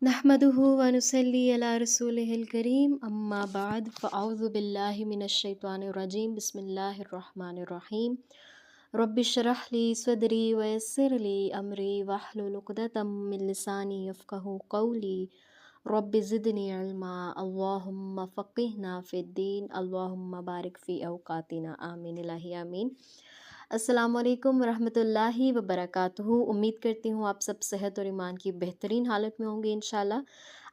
नहमदुहु व नुसल्ली अला रसूलिहिल करीम अम्मा बाद फ़अऊज़ु बिल्लाहि मिनश शैतानिर रजीम बिस्मिल्लाहिर रहमानिर रहीम रब्बि इश्रह ली सदरी व यस्सिर ली अमरी वहलुल उक़दतम मिन लिसानी यफ़क़हू क़ौली रब्बि ज़िदनी इल्मा अल्लाहुम्मा फ़क़िहना फ़िद्दीन अल्लाहुम्मा बारिक फ़ी औक़ातिना आमीन इलाही आमीन। अस्सलामु अलैकुम वरहमतुल्लाहि वबरकातुहू। उम्मीद करती हूँ आप सब सेहत और ईमान की बेहतरीन हालत में होंगे इंशाल्लाह।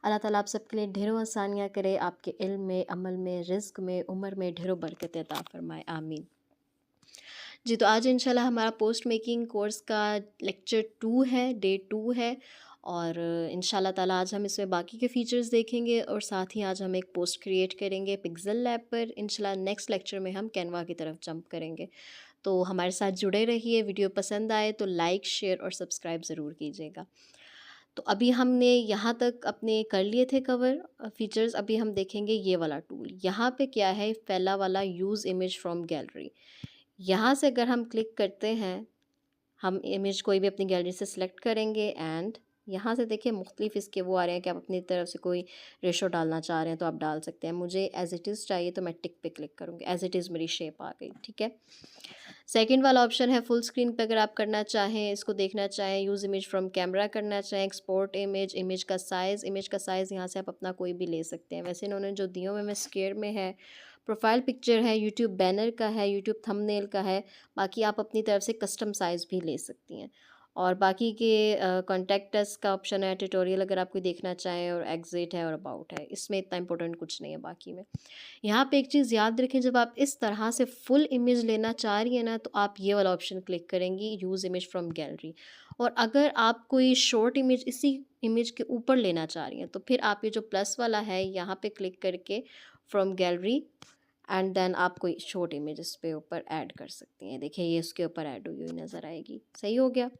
अल्लाह ताला आप सबके लिए ढेरों आसानियाँ करे, आपके इल्म में, अमल में, रिज़्क में, उम्र में ढेरों बरकत अता फ़रमाए, आमीन। जी, तो आज इंशाल्लाह हमारा पोस्ट मेकिंग कोर्स का लेक्चर 2 है, डे 2 है और इंशाल्लाह ताला आज हम इसमें बाकी के फ़ीचर्स देखेंगे और साथ ही आज हम एक पोस्ट क्रिएट करेंगे पिक्सेल लैब पर। इंशाल्लाह नेक्स्ट लेक्चर में हम कैनवा की तरफ जंप करेंगे। तो हमारे साथ जुड़े रहिए। वीडियो पसंद आए तो लाइक, शेयर और सब्सक्राइब ज़रूर कीजिएगा। तो अभी हमने यहाँ तक अपने कर लिए थे कवर फीचर्स। अभी हम देखेंगे ये वाला टूल। यहाँ पे क्या है, पहला वाला यूज़ इमेज फ्रॉम गैलरी। यहाँ से अगर हम क्लिक करते हैं, हम इमेज कोई भी अपनी गैलरी से सिलेक्ट करेंगे एंड यहाँ से देखिए मुख्तलिफ इसके वो आ रहे हैं कि आप अपनी तरफ से कोई रेशो डालना चाह रहे हैं तो आप डाल सकते हैं। मुझे एज़ इट इज़ चाहिए तो मैं टिक पे क्लिक करूँगी। एज़ इट इज़ मेरी शेप आ गई, ठीक है। सेकंड वाला ऑप्शन है फुल स्क्रीन पे, अगर आप करना चाहें, इसको देखना चाहें, यूज़ इमेज फ्रॉम कैमरा करना चाहें, एक्सपोर्ट इमेज, इमेज का साइज़ यहाँ से आप अपना कोई भी ले सकते हैं। वैसे इन्होंने जो दिए हुए में स्क्वायर में है, प्रोफाइल पिक्चर है, यूट्यूब बैनर का है, यूट्यूब थंबनेल का है, बाकी आप अपनी तरफ से कस्टम साइज़ भी ले सकती हैं। और बाकी के कॉन्टैक्ट अस का ऑप्शन है, ट्यूटोरियल अगर आप कोई देखना चाहें, और एग्जिट है और अबाउट है। इसमें इतना इंपॉर्टेंट कुछ नहीं है बाकी में। यहाँ पे एक चीज़ याद रखें, जब आप इस तरह से फुल इमेज लेना चाह रही हैं ना, तो आप ये वाला ऑप्शन क्लिक करेंगी, यूज़ इमेज फ्रॉम गैलरी। और अगर आप कोई शॉर्ट इमेज इसी इमेज के ऊपर लेना चाह रही हैं, तो फिर आप ये जो प्लस वाला है यहाँ पे क्लिक करके फ्रॉम गैलरी एंड देन आप कोई शॉर्ट इमेज इस पे ऊपर ऐड कर सकती हैं। देखिए ये उसके ऊपर ऐड हुई हुई नज़र आएगी। सही हो गया।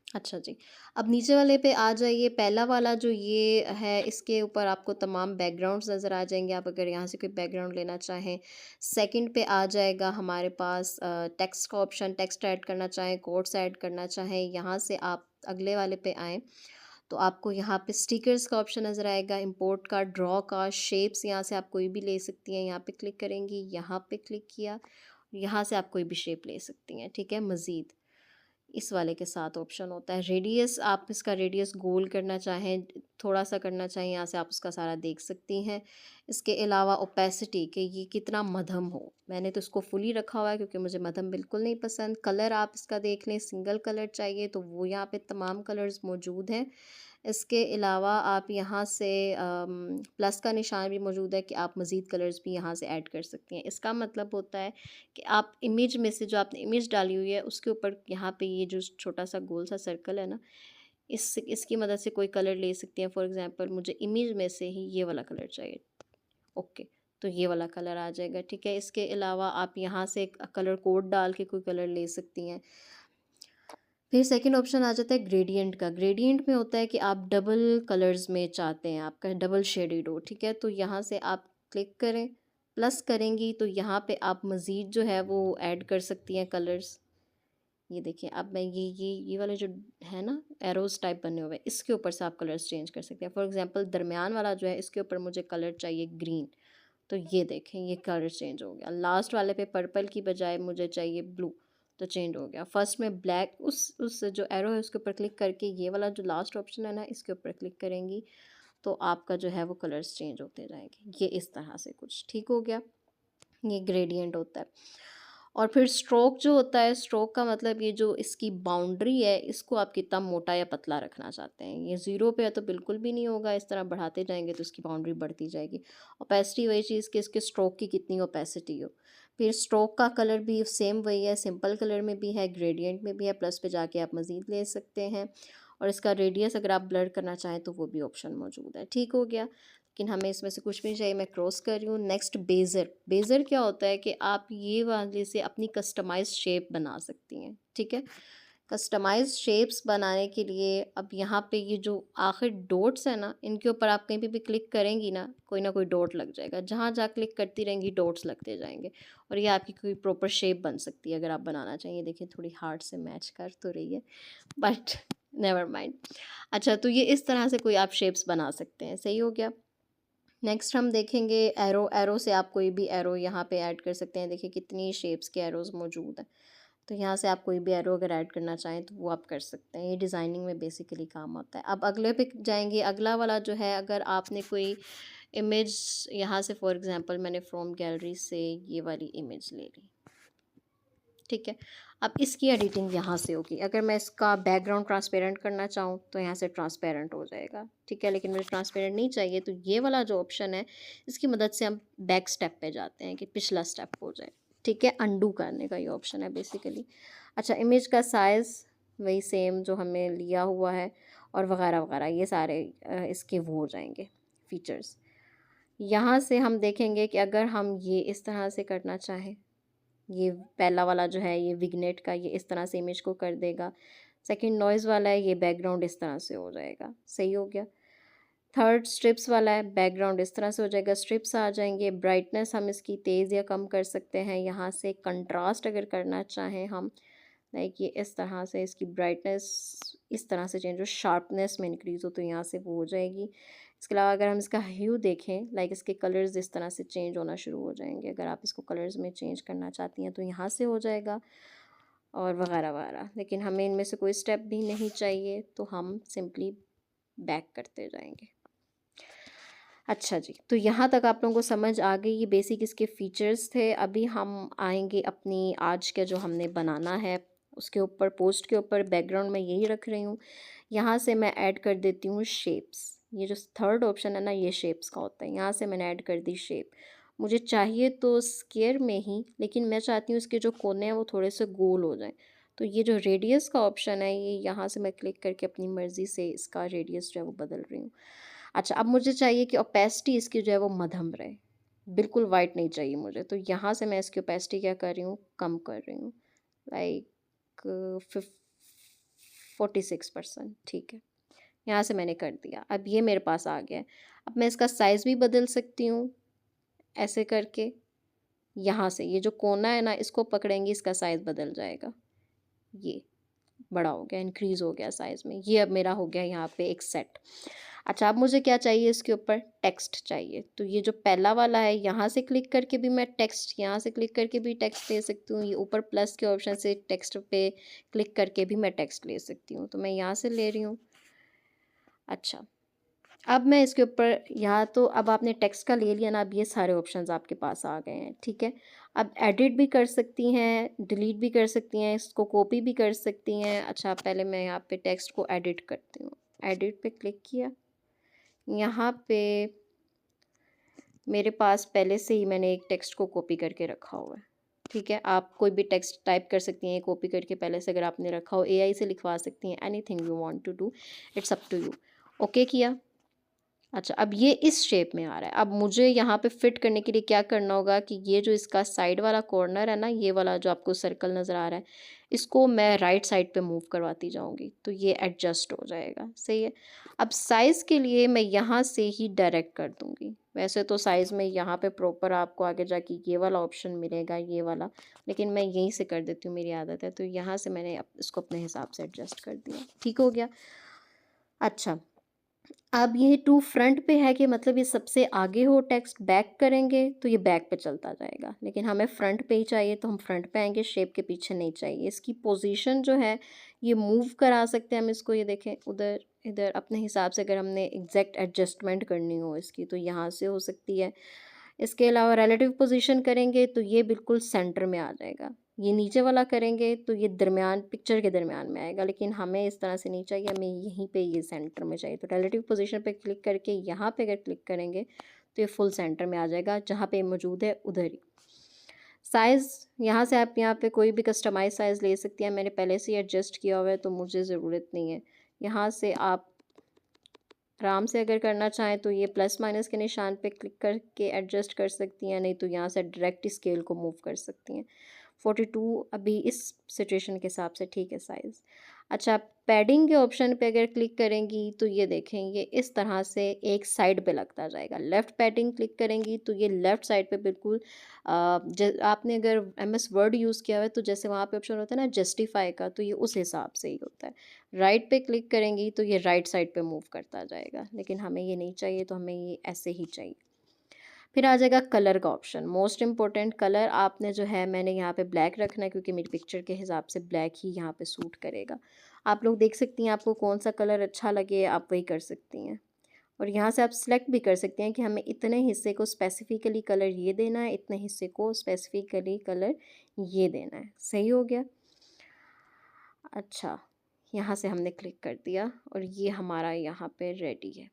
अच्छा जी, अब नीचे वाले पे आ जाइए। पहला वाला जो ये है, इसके ऊपर आपको तमाम बैकग्राउंड्स नज़र आ जाएंगे, आप अगर यहाँ से कोई बैकग्राउंड लेना चाहें। सेकंड पे आ जाएगा हमारे पास टेक्स्ट का ऑप्शन, टेक्स्ट ऐड करना चाहें, कोट्स ऐड करना चाहें, यहाँ से आप अगले वाले पे आएँ तो आपको यहाँ पे स्टिकर्स का ऑप्शन नज़र आएगा, इंपोर्ट का, ड्रॉ का, शेप्स यहाँ से आप कोई भी ले सकती हैं। यहाँ पे क्लिक करेंगी, यहाँ पे क्लिक किया, यहाँ से आप कोई भी शेप ले सकती हैं, ठीक है। मज़ीद इस वाले के साथ ऑप्शन होता है रेडियस, आप इसका रेडियस गोल करना चाहें, थोड़ा सा करना चाहें, यहाँ से आप उसका सारा देख सकती हैं। इसके अलावा ओपेसिटी कि ये कितना मध्यम हो, मैंने तो इसको फुली रखा हुआ है क्योंकि मुझे मध्यम बिल्कुल नहीं पसंद। कलर आप इसका देख लें, सिंगल कलर चाहिए तो वो यहाँ पे तमाम कलर्स मौजूद हैं। इसके अलावा आप यहाँ से प्लस का निशान भी मौजूद है कि आप मज़ीद कलर्स भी यहाँ से ऐड कर सकती हैं। इसका मतलब होता है कि आप इमेज में से, जो आपने इमेज डाली हुई है उसके ऊपर यहाँ पे ये जो छोटा सा गोल सा सर्कल है ना, इसकी मदद से कोई कलर ले सकती हैं। फॉर एग्ज़ाम्पल मुझे इमेज में से ही ये वाला कलर चाहिए, ओके, तो ये वाला कलर आ जाएगा, ठीक है। इसके अलावा आप यहाँ से एक कलर कोड डाल के कोई कलर ले सकती हैं। फिर सेकंड ऑप्शन आ जाता है ग्रेडियंट का। ग्रेडियंट में होता है कि आप डबल कलर्स में चाहते हैं, आपका डबल शेडेड हो, ठीक है। तो यहाँ से आप क्लिक करें, प्लस करेंगी तो यहाँ पे आप मज़ीद जो है वो ऐड कर सकती हैं कलर्स। ये देखिए, अब मैं ये वाले जो है ना एरोज़ टाइप बने हुए, इसके ऊपर से आप कलर्स चेंज कर सकते हैं। फॉर एग्ज़ाम्पल दरमियान वाला जो है, इसके ऊपर मुझे कलर चाहिए ग्रीन, तो ये देखें ये कलर चेंज हो गया। लास्ट वाले पे पर्पल की बजाय मुझे चाहिए ब्लू, तो चेंज हो गया। फर्स्ट में ब्लैक, उस जो एरो है उसके ऊपर क्लिक करके ये वाला जो लास्ट ऑप्शन है ना, इसके ऊपर क्लिक करेंगी तो आपका जो है वो कलर्स चेंज होते जाएंगे। ये इस तरह से कुछ ठीक हो गया, ये ग्रेडियंट होता है। और फिर स्ट्रोक जो होता है, स्ट्रोक का मतलब ये जो इसकी बाउंड्री है, इसको आप कितना मोटा या पतला रखना चाहते हैं। ये ज़ीरो पे है तो बिल्कुल भी नहीं होगा, इस तरह बढ़ाते जाएंगे तो इसकी बाउंड्री बढ़ती जाएगी। ओपेसिटी वही चीज़ कि इसके स्ट्रोक की कितनी ओपेसिटी हो। फिर स्ट्रोक का कलर भी सेम वही है, सिंपल कलर में भी है, ग्रेडियंट में भी है, प्लस पे जाके आप मज़ीद ले सकते हैं। और इसका रेडियस अगर आप ब्लर करना चाहें तो वो भी ऑप्शन मौजूद है। ठीक हो गया, लेकिन हमें इसमें से कुछ भी नहीं चाहिए, मैं क्रॉस कर रही हूँ। नेक्स्ट बेज़र। बेज़र क्या होता है कि आप ये वाले से अपनी कस्टमाइज शेप बना सकती हैं, ठीक है। कस्टमाइज शेप्स बनाने के लिए अब यहाँ पे ये जो आखिर डॉट्स है ना, इनके ऊपर आप कहीं पे भी क्लिक करेंगी ना कोई डॉट लग जाएगा। जहाँ जहाँ क्लिक करती रहेंगी डॉट्स लगते जाएंगे और ये आपकी कोई प्रॉपर शेप बन सकती है अगर आप बनाना चाहिए। देखिए थोड़ी हार्ड से मैच कर तो रही है, बट नेवर माइंड। अच्छा, तो ये इस तरह से कोई आप शेप्स बना सकते हैं, सही हो गया। नेक्स्ट हम देखेंगे एरो। एरो से आप कोई भी एरो यहाँ पे ऐड कर सकते हैं। देखिए कितनी शेप्स के एरोज़ मौजूद हैं। तो यहाँ से आप कोई भी एरो अगर ऐड करना चाहें तो वो आप कर सकते हैं। ये डिज़ाइनिंग में बेसिकली काम आता है। अब अगले पे जाएंगे। अगला वाला जो है, अगर आपने कोई इमेज यहाँ से, फॉर एग्जांपल मैंने फ्रॉम गैलरी से ये वाली इमेज ले ली, ठीक है। अब इसकी एडिटिंग यहाँ से होगी। अगर मैं इसका बैकग्राउंड ट्रांसपेरेंट करना चाहूँ तो यहाँ से ट्रांसपेरेंट हो जाएगा, ठीक है। लेकिन मुझे ट्रांसपेरेंट नहीं चाहिए, तो ये वाला जो ऑप्शन है इसकी मदद से हम बैक स्टेप पे जाते हैं कि पिछला स्टेप हो जाए, ठीक है। अंडू करने का ये ऑप्शन है बेसिकली। अच्छा, इमेज का साइज़ वही सेम जो हमें लिया हुआ है, और वगैरह वगैरह, ये सारे इसके वो हो जाएंगे फीचर्स। यहाँ से हम देखेंगे कि अगर हम ये इस तरह से करना चाहें, ये पहला वाला जो है ये विग्नेट का, ये इस तरह से इमेज को कर देगा। सेकंड नॉइज़ वाला है, ये बैकग्राउंड इस तरह से हो जाएगा, सही हो गया। थर्ड स्ट्रिप्स वाला है, बैकग्राउंड इस तरह से हो जाएगा, स्ट्रिप्स आ जाएंगे। ब्राइटनेस हम इसकी तेज़ या कम कर सकते हैं। यहाँ से कंट्रास्ट अगर करना चाहें हम, लाइक ये इस तरह से इसकी ब्राइटनेस इस तरह से चेंज हो, शार्पनेस में इंक्रीज़ हो, तो यहाँ से वो हो जाएगी। इसके अलावा अगर हम इसका ह्यू देखें, लाइक इसके कलर्स इस तरह से चेंज होना शुरू हो जाएंगे। अगर आप इसको कलर्स में चेंज करना चाहती हैं तो यहाँ से हो जाएगा, और वगैरह वगैरह। लेकिन हमें इनमें से कोई स्टेप भी नहीं चाहिए, तो हम सिंपली बैक करते जाएंगे। अच्छा जी, तो यहाँ तक आप लोगों को समझ आ गई। ये बेसिक इसके फीचर्स थे। अभी हम आएंगे अपनी आज के जो हमने बनाना है उसके ऊपर। पोस्ट के ऊपर बैकग्राउंड में यही रख रही हूँ। यहाँ से मैं ऐड कर देती हूँ शेप्स। ये जो थर्ड ऑप्शन है ना, ये शेप्स का होता है। यहाँ से मैंने ऐड कर दी शेप। मुझे चाहिए तो स्क्वायर में ही, लेकिन मैं चाहती हूँ इसके जो कोने हैं वो थोड़े से गोल हो जाएं। तो ये जो रेडियस का ऑप्शन है, ये यहाँ से मैं क्लिक करके अपनी मर्ज़ी से इसका रेडियस जो है वो बदल रही हूँ। अच्छा, अब मुझे चाहिए कि ओपेसिटी इसकी जो है वो मध्यम रहे, बिल्कुल वाइट नहीं चाहिए मुझे। तो यहाँ से मैं इसकी ओपेसिटी क्या कर रही हूँ, कम कर रही हूँ, लाइक 46%, ठीक है। यहाँ से मैंने कर दिया। अब ये मेरे पास आ गया है। अब मैं इसका साइज़ भी बदल सकती हूँ ऐसे करके। यहाँ से ये जो कोना है ना, इसको पकड़ेंगे, इसका साइज़ बदल जाएगा। ये बड़ा हो गया, इंक्रीज़ हो गया साइज़ में। ये अब मेरा हो गया यहाँ पे एक सेट। अच्छा, अब मुझे क्या चाहिए, इसके ऊपर टेक्स्ट चाहिए। तो ये जो पहला वाला है, यहाँ से क्लिक करके भी मैं टेक्स्ट, यहाँ से क्लिक करके भी टेक्स्ट ले सकती हूँ। ये ऊपर प्लस के ऑप्शन से टेक्स्ट पे क्लिक करके भी मैं टेक्स्ट ले सकती हूँ। तो मैं यहाँ से ले रही हूँ। अच्छा, अब मैं इसके ऊपर, यहाँ तो अब आपने टेक्स्ट का ले लिया ना, अब ये सारे ऑप्शंस आपके पास आ गए हैं, ठीक है। अब एडिट भी कर सकती हैं, डिलीट भी कर सकती हैं, इसको कॉपी भी कर सकती हैं। अच्छा, पहले मैं यहाँ पे टेक्स्ट को एडिट करती हूँ। एडिट पे क्लिक किया। यहाँ पे मेरे पास पहले से ही मैंने एक टेक्स्ट को कॉपी करके रखा हुआ है, ठीक है। आप कोई भी टेक्स्ट टाइप कर सकती हैं कॉपी करके पहले से, अगर आपने रखा हो। एआई से लिखवा सकती हैं, anything you want to do, it's up to you. Okay किया। अच्छा, अब ये इस शेप में आ रहा है। अब मुझे यहाँ पे फिट करने के लिए क्या करना होगा कि ये जो इसका साइड वाला कॉर्नर है ना, ये वाला जो आपको सर्कल नज़र आ रहा है, इसको मैं राइट साइड पे मूव करवाती जाऊँगी, तो ये एडजस्ट हो जाएगा, सही है। अब साइज़ के लिए मैं यहाँ से ही डायरेक्ट कर दूँगी। वैसे तो साइज़ में यहाँ पे प्रॉपर आपको आगे जाके ये वाला ऑप्शन मिलेगा, ये वाला, लेकिन मैं यहीं से कर देती हूँ, मेरी आदत है। तो यहाँ से मैंने इसको अपने हिसाब से एडजस्ट कर दिया, ठीक हो गया। अच्छा, अब ये टू फ्रंट पे है कि मतलब ये सबसे आगे हो टेक्स्ट। बैक करेंगे तो ये बैक पे चलता जाएगा, लेकिन हमें फ्रंट पे ही चाहिए तो हम फ्रंट पे आएंगे, शेप के पीछे नहीं चाहिए। इसकी पोजीशन जो है ये मूव करा सकते हैं हम इसको। ये देखें, उधर इधर अपने हिसाब से अगर हमने एग्जैक्ट एडजस्टमेंट करनी हो इसकी, तो यहाँ से हो सकती है। इसके अलावा रिलेटिव पोजीशन करेंगे तो ये बिल्कुल सेंटर में आ जाएगा। ये नीचे वाला करेंगे तो ये दरमियान, पिक्चर के दरमियान में आएगा, लेकिन हमें इस तरह से नहीं चाहिए, हमें यहीं पे ये सेंटर में चाहिए। तो रिलेटिव पोजीशन पे क्लिक करके यहाँ पे अगर क्लिक करेंगे तो ये फुल सेंटर में आ जाएगा, जहाँ पे मौजूद है उधर ही। साइज़, यहाँ से आप यहाँ पे कोई भी कस्टमाइज साइज़ ले सकती हैं। मैंने पहले से ही एडजस्ट किया हुआ है तो मुझे ज़रूरत नहीं है। यहाँ से आप आराम से अगर करना चाहें तो ये प्लस माइनस के निशान पे क्लिक करके एडजस्ट कर सकती हैं, नहीं तो यहाँ से डायरेक्ट स्केल को मूव कर सकती हैं। 42 अभी इस सिचुएशन के हिसाब से ठीक है साइज़। अच्छा, पैडिंग के ऑप्शन पे अगर क्लिक करेंगी तो ये देखें ये इस तरह से एक साइड पे लगता जाएगा। लेफ़्ट पैडिंग क्लिक करेंगी तो ये लेफ़्ट साइड पे बिल्कुल आपने अगर एमएस वर्ड यूज़ किया हुआ है तो जैसे वहाँ पे ऑप्शन होता है ना जस्टिफाई का, तो ये उस हिसाब से ही होता है। राइट पे क्लिक करेंगी तो ये राइट साइड पे मूव करता जाएगा, लेकिन हमें ये नहीं चाहिए तो हमें ये ऐसे ही चाहिए। फिर आ जाएगा कलर का ऑप्शन, मोस्ट इम्पोर्टेंट कलर आपने जो है, मैंने यहाँ पे ब्लैक रखना है क्योंकि मेरी पिक्चर के हिसाब से ब्लैक ही यहाँ पे सूट करेगा। आप लोग देख सकती हैं आपको कौन सा कलर अच्छा लगे, आप वही कर सकती हैं। और यहाँ से आप सिलेक्ट भी कर सकते हैं कि हमें इतने हिस्से को स्पेसिफिकली कलर ये देना है, इतने हिस्से को स्पेसिफिकली कलर ये देना है। सही हो गया। अच्छा, यहाँ से हमने क्लिक कर दिया और ये हमारा यहाँ पे रेडी है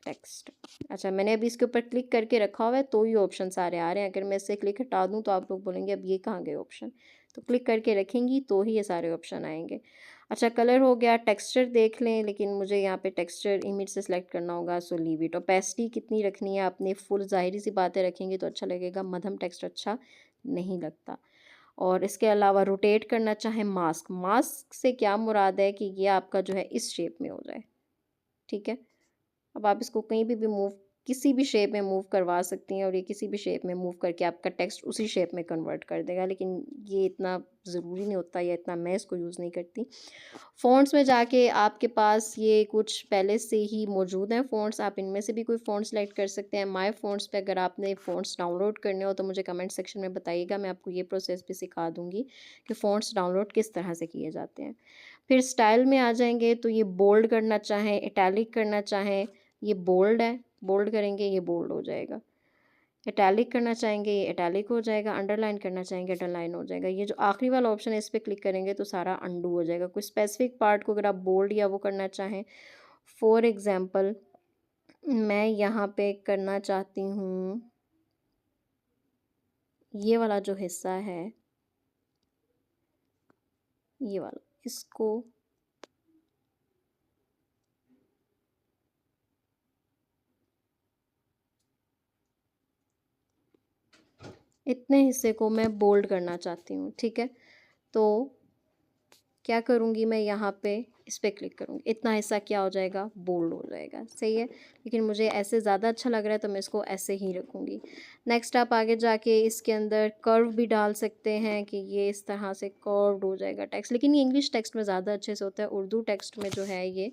टेक्स्ट। अच्छा, मैंने अभी इसके ऊपर क्लिक करके रखा हुआ है तो ये ऑप्शन सारे आ रहे हैं। अगर मैं इससे क्लिक हटा दूँ तो आप लोग बोलेंगे अब ये कहाँ गए ऑप्शन, तो क्लिक करके रखेंगी तो ही ये सारे ऑप्शन आएंगे। अच्छा, कलर हो गया। टेक्सचर देख लें, लेकिन मुझे यहाँ पे टेक्सचर इमेज से सिलेक्ट करना होगा, सो लीव इट। ओपेसिटी कितनी रखनी है आपने, फुल, ज़ाहिर सी बातें रखेंगे तो अच्छा लगेगा, मध्यम टेक्स्ट अच्छा नहीं लगता। और इसके अलावा रोटेट करना चाहें मास्क, मास्क से क्या मुराद है कि ये आपका जो है इस शेप में हो जाए, ठीक है। अब आप इसको कहीं भी मूव, किसी भी शेप में मूव करवा सकती हैं और ये किसी भी शेप में मूव करके आपका टेक्स्ट उसी शेप में कन्वर्ट कर देगा, लेकिन ये इतना ज़रूरी नहीं होता या इतना मैं इसको यूज़ नहीं करती। फ़ॉन्ट्स में जाके आपके पास ये कुछ पहले से ही मौजूद हैं फ़ॉन्ट्स, आप इनमें से भी कोई फ़ॉन्ट सेलेक्ट कर सकते हैं। माय फ़ॉन्ट्स पे अगर आपने फ़ॉन्ट्स डाउनलोड करने हो तो मुझे कमेंट सेक्शन में बताइएगा, मैं आपको ये प्रोसेस भी सिखा दूँगी कि फ़ॉन्ट्स डाउनलोड किस तरह से किए जाते हैं। फिर स्टाइल में आ जाएंगे तो ये बोल्ड करना चाहें, इटैलिक करना चाहें, ये बोल्ड है, बोल्ड करेंगे ये बोल्ड हो जाएगा। इटैलिक करना चाहेंगे ये इटैलिक हो जाएगा, अंडरलाइन करना चाहेंगे अंडरलाइन हो जाएगा। ये जो आखिरी वाला ऑप्शन है इस पे क्लिक करेंगे तो सारा अंडू हो जाएगा। कोई स्पेसिफिक पार्ट को अगर आप बोल्ड या वो करना चाहें, फॉर एग्ज़ाम्पल मैं यहाँ पे करना चाहती हूँ ये वाला जो हिस्सा है, ये वाला, इसको इतने हिस्से को मैं बोल्ड करना चाहती हूँ, ठीक है। तो क्या करूँगी मैं, यहाँ पे इस पे क्लिक करूँगी, इतना हिस्सा क्या हो जाएगा, बोल्ड हो जाएगा। सही है, लेकिन मुझे ऐसे ज़्यादा अच्छा लग रहा है तो मैं इसको ऐसे ही रखूँगी। नेक्स्ट आप आगे जाके इसके अंदर कर्व भी डाल सकते हैं कि ये इस तरह से कर्व्ड हो जाएगा टेक्स्ट, लेकिन ये इंग्लिश टेक्स्ट में ज़्यादा अच्छे से होता है, उर्दू टेक्स्ट में जो है ये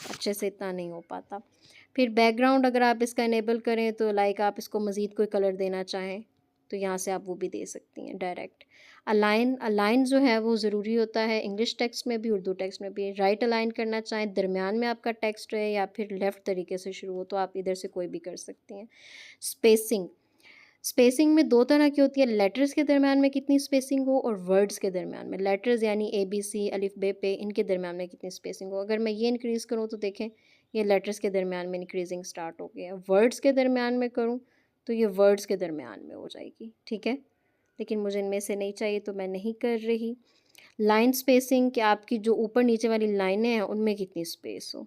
अच्छे से इतना नहीं हो पाता। फिर बैकग्राउंड अगर आप इसका इनेबल करें तो लाइक आप इसको मज़ीद कोई कलर देना चाहें तो यहाँ से आप वो भी दे सकती हैं डायरेक्ट। अलाइन, अलाइन जो है वो ज़रूरी होता है इंग्लिश टेक्स्ट में भी उर्दू टेक्स्ट में भी। राइट अलाइन करना चाहें, दरमियान में आपका टेक्स्ट है या फिर लेफ़्ट तरीके से शुरू हो तो आप इधर से कोई भी कर सकती हैं। स्पेसिंग, स्पेसिंग में दो तरह की होती है, लेटर्स के दरमियान में कितनी स्पेसिंग हो और वर्ड्स के दरमियान में। लेटर्स यानी ए बी सी अलिफ बे पे, इनके दरमियान में कितनी स्पेसिंग हो। अगर मैं ये इंक्रीज़ करूँ तो देखें ये लेटर्स के दरमियान में इंक्रीजिंग स्टार्ट हो गया। वर्ड्स के दरमियान में करूँ तो ये वर्ड्स के दरमियान में हो जाएगी, ठीक है। लेकिन मुझे इनमें से नहीं चाहिए तो मैं नहीं कर रही। लाइन स्पेसिंग कि आपकी जो ऊपर नीचे वाली लाइनें हैं उनमें कितनी स्पेस हो।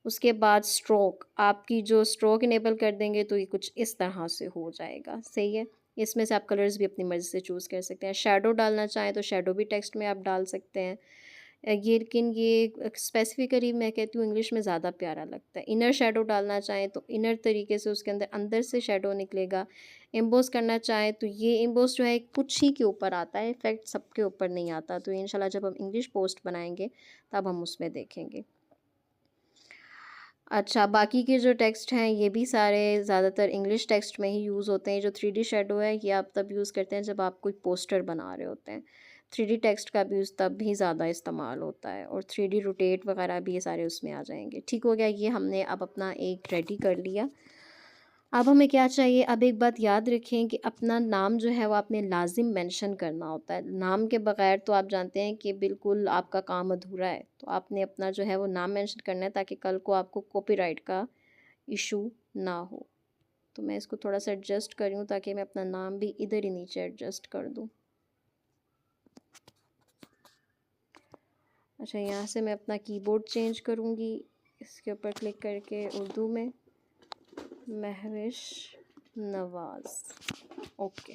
उसके बाद स्ट्रोक, आपकी जो स्ट्रोक इनेबल कर देंगे तो ये कुछ इस तरह से हो जाएगा। सही है, इसमें से आप कलर्स भी अपनी मर्ज़ी से चूज़ कर सकते हैं। शैडो डालना चाहें तो शैडो भी टेक्स्ट में आप डाल सकते हैं। ये लेकिन ये स्पेसिफिकली मैं कहती हूँ इंग्लिश में ज़्यादा प्यारा लगता है। इनर शैडो डालना चाहें तो इनर तरीके से उसके अंदर अंदर से शैडो निकलेगा। एम्बोस करना चाहें तो ये एम्बोस जो है कुछ ही के ऊपर आता है, इफेक्ट सबके ऊपर नहीं आता। तो इंशाल्लाह जब हम इंग्लिश पोस्ट बनाएंगे तब हम उसमें देखेंगे। अच्छा, बाकी के जो टेक्स्ट हैं ये भी सारे ज़्यादातर इंग्लिश टेक्स्ट में ही यूज़ होते हैं। जो 3D शैडो है ये आप तब यूज़ करते हैं जब आप कोई पोस्टर बना रहे होते हैं। 3D टेक्स्ट का भी यूज़ तब भी ज़्यादा इस्तेमाल होता है और 3D रोटेट वगैरह भी ये सारे उसमें आ जाएंगे। ठीक हो गया, ये हमने अब अपना एक रेडी कर लिया। अब हमें क्या चाहिए, अब एक बात याद रखें कि अपना नाम जो है वो आपने लाजिम मेंशन करना होता है। नाम के बगैर तो आप जानते हैं कि बिल्कुल आपका काम अधूरा है। तो आपने अपना जो है वो नाम मेंशन करना है ताकि कल को आपको कॉपीराइट का इशू ना हो। तो मैं इसको थोड़ा सा एडजस्ट कर रही हूँ ताकि मैं अपना नाम भी इधर ही नीचे एडजस्ट कर दूँ। अच्छा, यहाँ से मैं अपना कीबोर्ड चेंज करूँगी, इसके ऊपर क्लिक करके उर्दू में महविश नवाज़, ओके।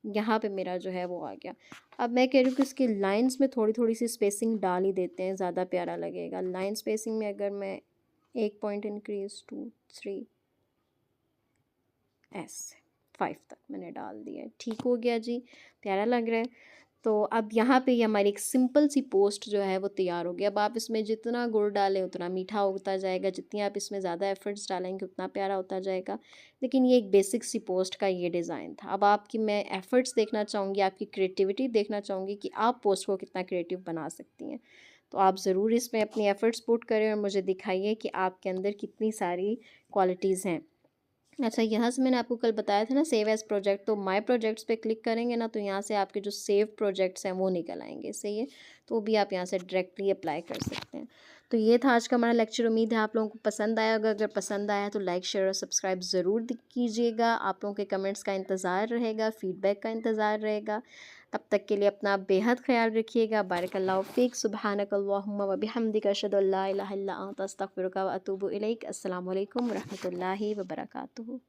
यहाँ पे मेरा जो है वो आ गया। अब मैं कह रही हूँ कि इसकी लाइंस में थोड़ी थोड़ी सी स्पेसिंग डाल ही देते हैं, ज़्यादा प्यारा लगेगा। लाइन स्पेसिंग में अगर मैं 1 पॉइंट इंक्रीज 2 3 ऐसे 5 तक मैंने डाल दिया है। ठीक हो गया जी, प्यारा लग रहा है। तो अब यहाँ पे ये हमारी एक सिंपल सी पोस्ट जो है वो तैयार हो गई। अब आप इसमें जितना गुड़ डालें उतना मीठा होता जाएगा, जितनी आप इसमें ज़्यादा एफर्ट्स डालेंगे उतना प्यारा होता जाएगा। लेकिन ये एक बेसिक सी पोस्ट का ये डिज़ाइन था। अब आपकी मैं एफ़र्ट्स देखना चाहूँगी, आपकी क्रिएटिविटी देखना चाहूँगी कि आप पोस्ट को कितना क्रिएटिव बना सकती हैं। तो आप ज़रूर इसमें अपनी एफ़र्ट्स पुट करें और मुझे दिखाइए कि आपके अंदर कितनी सारी क्वालिटीज़ हैं। अच्छा, यहाँ से मैंने आपको कल बताया था ना सेव एज़ प्रोजेक्ट, तो माय प्रोजेक्ट्स पे क्लिक करेंगे ना तो यहाँ से आपके जो सेव प्रोजेक्ट्स हैं वो निकल आएंगे, सही है। तो भी आप यहाँ से डायरेक्टली अप्लाई कर सकते हैं। तो ये था आज का हमारा लेक्चर। उम्मीद है आप लोगों को पसंद आया होगा। अगर पसंद आया तो लाइक शेयर और सब्सक्राइब ज़रूर कीजिएगा। आप लोगों के कमेंट्स का इंतज़ार रहेगा, फ़ीडबैक का इंतज़ार रहेगा। तब तक के लिए अपना बेहद ख्याल रखिएगा। बारकल्लाहु फ़ीक। सुब्हानकल्लाहुम्मा व बिहम्दिका अशहदु अल्ला इलाहा इल्ला अंता अस्तगफिरुका व अतूबु इलैक। अस्सलामु अलैकुम व रहमतुल्लाहि व बरकातुहू।